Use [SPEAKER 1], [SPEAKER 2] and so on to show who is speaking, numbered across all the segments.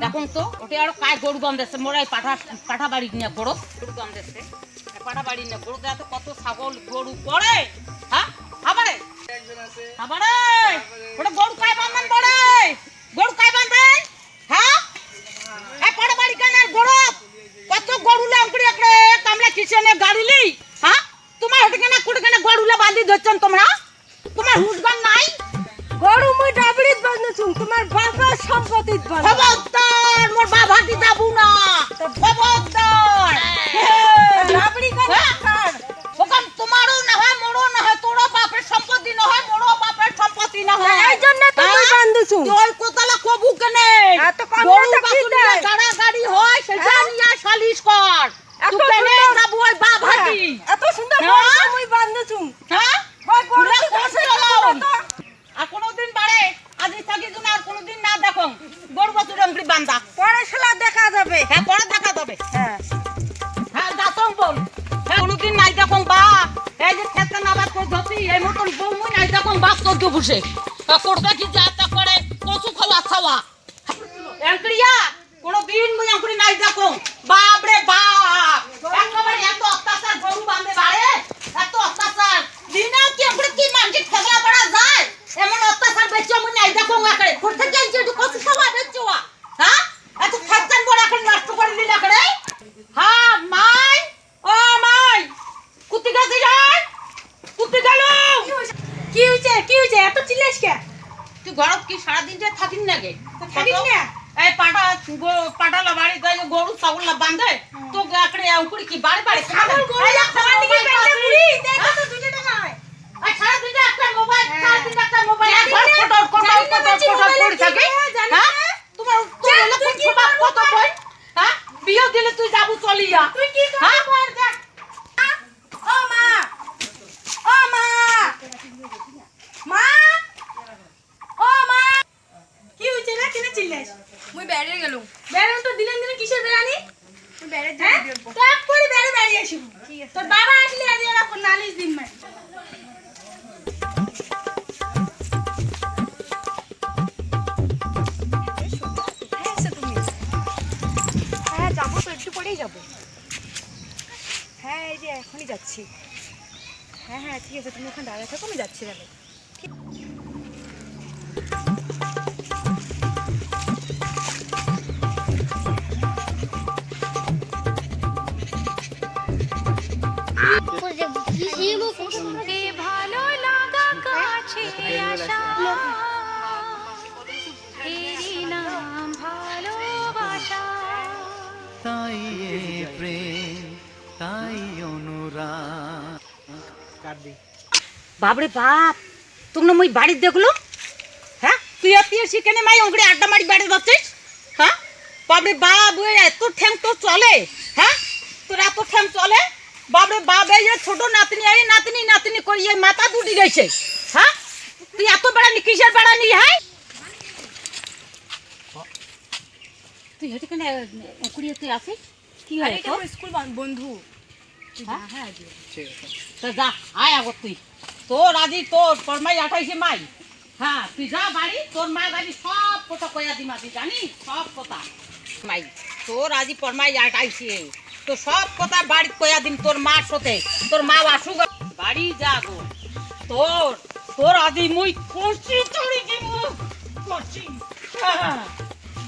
[SPEAKER 1] দেখুন তো ওটা আরো কায় গরু বান্ধেছে মোরাই পাঠা বাড়ি নিয়ে গরু বান্ধেছে পাঠা বাড়ি নিয়ে গরু দেওয়া তো কত ছাগল গরু পড়ে হ্যাঁ খাবারে খাবারে ওটা গরু কায় বান্ধেন পড়ে গরু কায় বান্ধেন হ্যাঁ এই পাঠা বাড়ি কেন গরু কত গরু লাঙ্কুড়ি একটা কামলা কিচেনে গাড়িলি হ্যাঁ তোমার ওটা কেন কুড়ে কেন গরুলা বাঁধি ধরছেন তোমরা তোমার হুঁশগান নাই
[SPEAKER 2] গরু মুই ডাবড়িত বাঁধনেছুম তোমার বাবার সম্পত্তিত বাঁধ
[SPEAKER 1] খবরদার মোর বাবাটি যাবো না খবরদার
[SPEAKER 2] ডাবড়ি কার
[SPEAKER 1] ওখান তোমারও না হয় মোরও না হয় তোরও বাপের সম্পত্তি না হয় মোরও বাপের সম্পত্তি না হয়
[SPEAKER 2] এই জন্য তো মুই বাঁধনেছুম
[SPEAKER 1] তোর কোতালা কবু কেনে
[SPEAKER 2] এত কম
[SPEAKER 1] গরু
[SPEAKER 2] না
[SPEAKER 1] বাছুর নিয়ে গাড়া গাড়ি হয় সেটা নিয়ে সালিশ কর
[SPEAKER 2] এত
[SPEAKER 1] তুই কেনে
[SPEAKER 2] সুন্দর-
[SPEAKER 1] যাবো ওই বাবাটি
[SPEAKER 2] এত সুন্দর
[SPEAKER 1] হ্যাঁ?
[SPEAKER 2] গরু মুই বাঁধনেছুম
[SPEAKER 1] হ্যাঁ
[SPEAKER 2] ওই গরু
[SPEAKER 1] পুরা
[SPEAKER 2] কাছে
[SPEAKER 1] করছে
[SPEAKER 2] যাবো
[SPEAKER 1] লাউন।
[SPEAKER 2] তো।
[SPEAKER 1] আর কোনোদিন বাড়ে আজ থাকি তুমি আর কোনোদিন না দেখো গরু বাছুর অঙ্গড়ি বান্ধা
[SPEAKER 2] পড়াশোনা দেখা যাবে
[SPEAKER 1] হ্যাঁ পরে দেখা যাবে
[SPEAKER 2] হ্যাঁ
[SPEAKER 1] হ্যাঁ যাতম বল হ্যাঁ কোনোদিন নাই দেখো বা এই যে খেতে নাবাদ করে ধরছি এই মতন বৌমুই নাই দেখো বাস করতে বসে করতে কি যা তা করে কচু খাওয়া খাওয়া এঙ্কড়িয়া কোনোদিন মুই এঙ্কড়ি নাই দেখো বাপ রে বাপ একেবারে এত অত্যাচার গরু বাঁধে বাড়ে এত অত্যাচার দিনে কি এঙ্কড়ি কি মানুষ খেলা পড়া যায় এমন অত্যাচার বেচো মুই নাই দেখো একেবারে করতে কি যে কচু খাওয়া বেচো হ্যাঁ এত খাচ্ছেন বড় এখন নষ্ট করে দিলা করে হ্যাঁ মাই ও মাই কুত্তি গাছে যাই কুত্তি গেল
[SPEAKER 2] কি হইছে এত চিল্লাস কে
[SPEAKER 1] তুই ঘরত কি সারাদিন যে থাকিন না গে
[SPEAKER 2] থাকিন না?
[SPEAKER 1] এই পাটালা বাড়ি গায়ে গরু ছাগল না বাঁধে তো আকড়ে আউকুড়ি কি বাড়ি বাড়ি
[SPEAKER 2] ছাগল গরু খাবার দিকে বেঁচে পুরি দেখো তো 2 টাকা হয়
[SPEAKER 1] আর সারাদিন যে একটা মোবাইল সারাদিন একটা মোবাইল
[SPEAKER 2] জানি না,
[SPEAKER 1] কটর
[SPEAKER 2] জানি না মাছি মোবাইলে
[SPEAKER 1] পড়ে
[SPEAKER 2] কি
[SPEAKER 1] থাকে
[SPEAKER 2] হয়, জানি
[SPEAKER 1] হ্যাঁ
[SPEAKER 2] না।
[SPEAKER 1] তোমার
[SPEAKER 2] জান, তুই কি
[SPEAKER 1] বাপ
[SPEAKER 2] করবো
[SPEAKER 1] কত বই হ্যাঁ বিয়ে দিলে তুই যাবো চলিয়া
[SPEAKER 2] তুই কি
[SPEAKER 1] হ্যাঁ?
[SPEAKER 2] করবি কর যা ও মা ও মা মা ও মা কি হইছে না কেন চিল্লাস
[SPEAKER 3] মুই বেড়ে গেলুম
[SPEAKER 2] বেরন তো দিলেন দিনে কিসের বেরানি
[SPEAKER 3] মুই বেড়ে
[SPEAKER 2] হ্যাঁ
[SPEAKER 3] যাই দেব
[SPEAKER 2] টপ করে বেড়ে আসিব
[SPEAKER 3] ঠিক আছে।
[SPEAKER 2] তোর বাবা আসলে আজ এরা কোন নালিশ দিন মাই
[SPEAKER 3] তুমি হ্যাঁ যাবো তো একটু পরেই যাবো হ্যাঁ এই যে এখনই যাচ্ছি হ্যাঁ হ্যাঁ ঠিক আছে তুমি ওখানে দাঁড়িয়ে থাকো আমি যাচ্ছি তাহলে
[SPEAKER 4] ভালো লাগা কাছে আসা এরই নাম ভালোবাসা
[SPEAKER 5] তাই এ প্রেম তাই অনুরাগ
[SPEAKER 1] বাপরে বাপ তোমরা মই বাড়ি দেখলো হ্যাঁ তুই অতি শিখেনে মাই ওঙ্গড়ি আড্ডা মারি বাড়ি যাচ্ছিস হ্যাঁ বাপরে বাপ ওই এত ঠ্যাং তো চলে হ্যাঁ তোর এত ঠ্যাং চলে বাপরে বাপ এই যে ছোট নাতনি এই নাতনি করি এই মাথা দুটি গেছে হ্যাঁ তুই এত বেড়ানি কিসের বেড়ানি হ্যাঁ তুই হেঁটে কেন কুড়িয়ে তুই আসিস কি হয়
[SPEAKER 3] এটা আমার স্কুল বন্ধু
[SPEAKER 1] হ্যাঁ?
[SPEAKER 3] হ্যাঁ
[SPEAKER 1] তা যা আয় আগত তুই তোর আজি তোর মাই 28 মাই হ্যাঁ তুই যা বাড়ি তোর মা গাড়ি সব কথা কয়া দিমা তুই জানিস সব কথা মাই তোর আজি পরমাই 28 তো সব কথা বাড়ি কয়া দিম তোর মার সাথে তোর মা আসুক বাড়ি যা গো তোর আজি মুই করছি চড়ি দিম করছি হ্যাঁ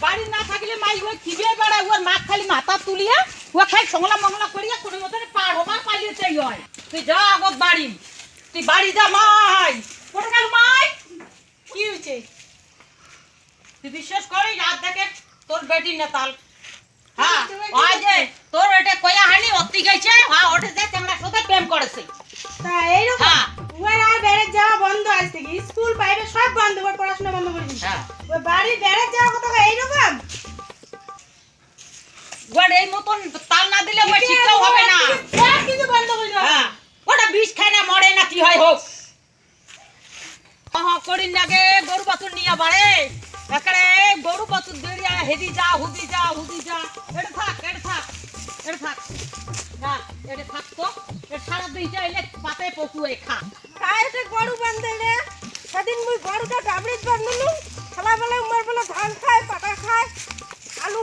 [SPEAKER 1] বাড়ি না থাকলে মাই ওই খিবে বেড়ায় ওর মা খালি মাথা তুলিয়া ও খাই সংলা মংলা করিয়া কোনো মতনে পার হবার পালিয়েছেই হয় তুই যা আগত বাড়ি তুই বাড়ি যা মাই কোথায় গেল মাই
[SPEAKER 2] কি হইছে
[SPEAKER 1] তুই বিশ্বাস করিস আর দেখে তোর বেটি নেতাল হ্যাঁ ওই যে তোর এটা কয়া হানি অতি গেছে হ্যাঁ ওঠে যে তোমরা সাথে প্রেম করেছে
[SPEAKER 2] তা এইরকম
[SPEAKER 1] হ্যাঁ।
[SPEAKER 2] ওই আর বেড়ে যাওয়া বন্ধ আজ থেকে স্কুল পাইবে সব বন্ধ ওর পড়াশোনা বন্ধ করে দিছে
[SPEAKER 1] হ্যাঁ
[SPEAKER 2] ওই বাড়ি বেড়ে যাওয়া কথা এইরকম
[SPEAKER 1] ওর এই মতন তাল না দিলে ওর শিক্ষাও হবে না
[SPEAKER 2] সব কিছু বন্ধ করে দাও
[SPEAKER 1] হ্যাঁ ওটা বিষ খায় না মরে না কি হয় হোক হ্যাঁ করিন লাগে গরু বাছুর নিয়ে বাড়ে একারে গরু বাছুর দেরিয়া হেদি যা হুদি যা এটা থাক না এটা থাক তো এটা সারা দিন চাইলে পাতে পকুয়ে খা
[SPEAKER 2] কাইতে গরু বান্ধে রে সেদিন মুই গরুটা ডাবড়িত বান্ধলু খেলা বেলা উমার বেলা ধান খায় পাতা খায় আলু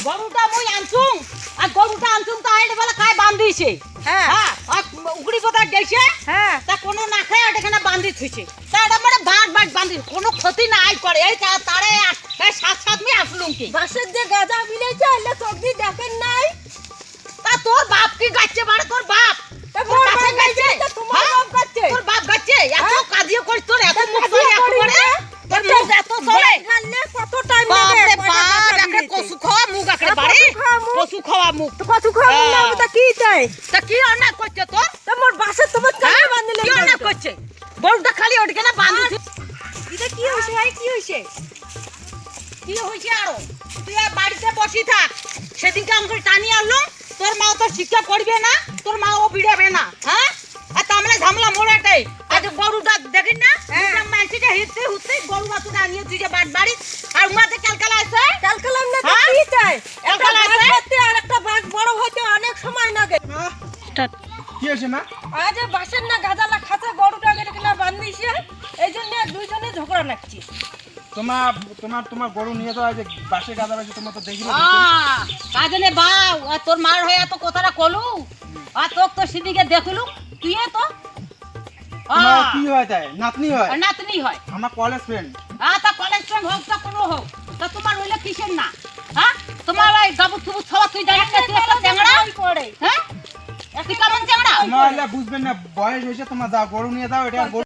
[SPEAKER 1] গরুটা মুই আনছুং আর গরুটা আনছুং তা আইডে বলে খায় বান্ধিছে
[SPEAKER 2] হ্যাঁ
[SPEAKER 1] হ্যাঁ আর উগড়ি কথা গেছে
[SPEAKER 2] হ্যাঁ
[SPEAKER 1] তা কোনো না খায় এখানে বান্ধি থুইছে তা এটা মানে বাট বাট বান্ধি কোনো ক্ষতি নাই করে এই তারে এই সাত সাত মি আসলুম কি
[SPEAKER 2] বাসের যে গাজা মিলেছে এলে সবজি দেখেন নাই
[SPEAKER 1] তা তোর বাপ কি গাচ্ছে বাড়ে তোর বাপ
[SPEAKER 2] তা
[SPEAKER 1] তোর
[SPEAKER 2] মোর
[SPEAKER 1] বাপে
[SPEAKER 2] বাপ গাইছে
[SPEAKER 1] গাইছে?
[SPEAKER 2] তা তোমার
[SPEAKER 1] হ্যাঁ?
[SPEAKER 2] বাপ গাইছে
[SPEAKER 1] তোর বাপ গাচ্ছে এত
[SPEAKER 2] হ্যাঁ?
[SPEAKER 1] কাজিয়ে করিস তোর এত মুখ
[SPEAKER 2] কাজিয়ে
[SPEAKER 1] ধরে এত
[SPEAKER 2] করি
[SPEAKER 1] করে
[SPEAKER 2] না।
[SPEAKER 1] তোর মুখ এত চলে
[SPEAKER 2] গাইলে কত টাইম
[SPEAKER 1] বাপ
[SPEAKER 2] লাগে
[SPEAKER 1] রে বাপ একে কসু খাওয়া মুখ আকড়ে বাড়ি
[SPEAKER 2] কচু খাওয়া মুখ?
[SPEAKER 1] কসু খাওয়া মুখ
[SPEAKER 2] তো কত খাওয়া
[SPEAKER 1] হ্যাঁ।
[SPEAKER 2] না তা কি চাই
[SPEAKER 1] তা কি অন্যায় করছে তোর
[SPEAKER 2] তা মোর বাসে তোমার
[SPEAKER 1] হ্যাঁ?
[SPEAKER 2] চাই বাঁধলে
[SPEAKER 1] কি অন্যায় করছে গরুটা খালি ওঠে না বাঁধিছে
[SPEAKER 2] এটা কি হইছে ভাই কি হইছে
[SPEAKER 1] কি হয়েছে আরো তুই আর বাড়িতে বসি থাক সেদিনকে আমাকে টানি আনলো তোর মা তো শিক্ষা করবে না তোর মা ও বিড়াবে না হ্যাঁ আর তামলে ঝামলা মোড়াটাই আজ গরুটা দেখিস না মানসিটা হিতে হুতে গরু বাতুটা আনিয়ে তুই যে বাড়ি আর উমাতে কালকালা আছে
[SPEAKER 2] কাল কালাম না তো
[SPEAKER 1] হ্যাঁ?
[SPEAKER 2] কি চাই একটা
[SPEAKER 1] কালকালা
[SPEAKER 2] বাঘ
[SPEAKER 1] আছে?
[SPEAKER 2] হতে আর একটা বাঘ বড় হতে অনেক সময় লাগে
[SPEAKER 6] কি হয়েছে মা
[SPEAKER 2] আজ বাসের না গাজালা খাতে গরুটাকে কিনা বাঁধিছে এই জন্য দুইজনে ঝগড়া লাগছে
[SPEAKER 6] তোমার তোমার তোমার গরু নিয়ে তো আজ বাসে গাদা বাসে তোমার তো দেখিলে
[SPEAKER 1] কাজনে বাউ আর তোর মার হয়ে এত কথাটা কলু আর তোর তো সেদিকে দেখলু তুই তো
[SPEAKER 6] তোমার কি হয় তাই নাতনি হয়
[SPEAKER 1] নাতনি হয়
[SPEAKER 6] আমার কলেজ ফ্রেন্ড
[SPEAKER 1] তা কলেজ ফ্রেন্ড হোক তা কোনো হোক তা তোমার হইলে কিসের না হ্যাঁ তোমার ওই গাবু থুবু খাওয়া তুই জানিস না তুই একটা চ্যাংড়া
[SPEAKER 2] করে
[SPEAKER 1] হ্যাঁ তুই কেমন চ্যাংড়া
[SPEAKER 6] তোমার বুঝবেন না বয়স হয়েছে তোমার দাও গরু নিয়ে দাও এটা আর গরু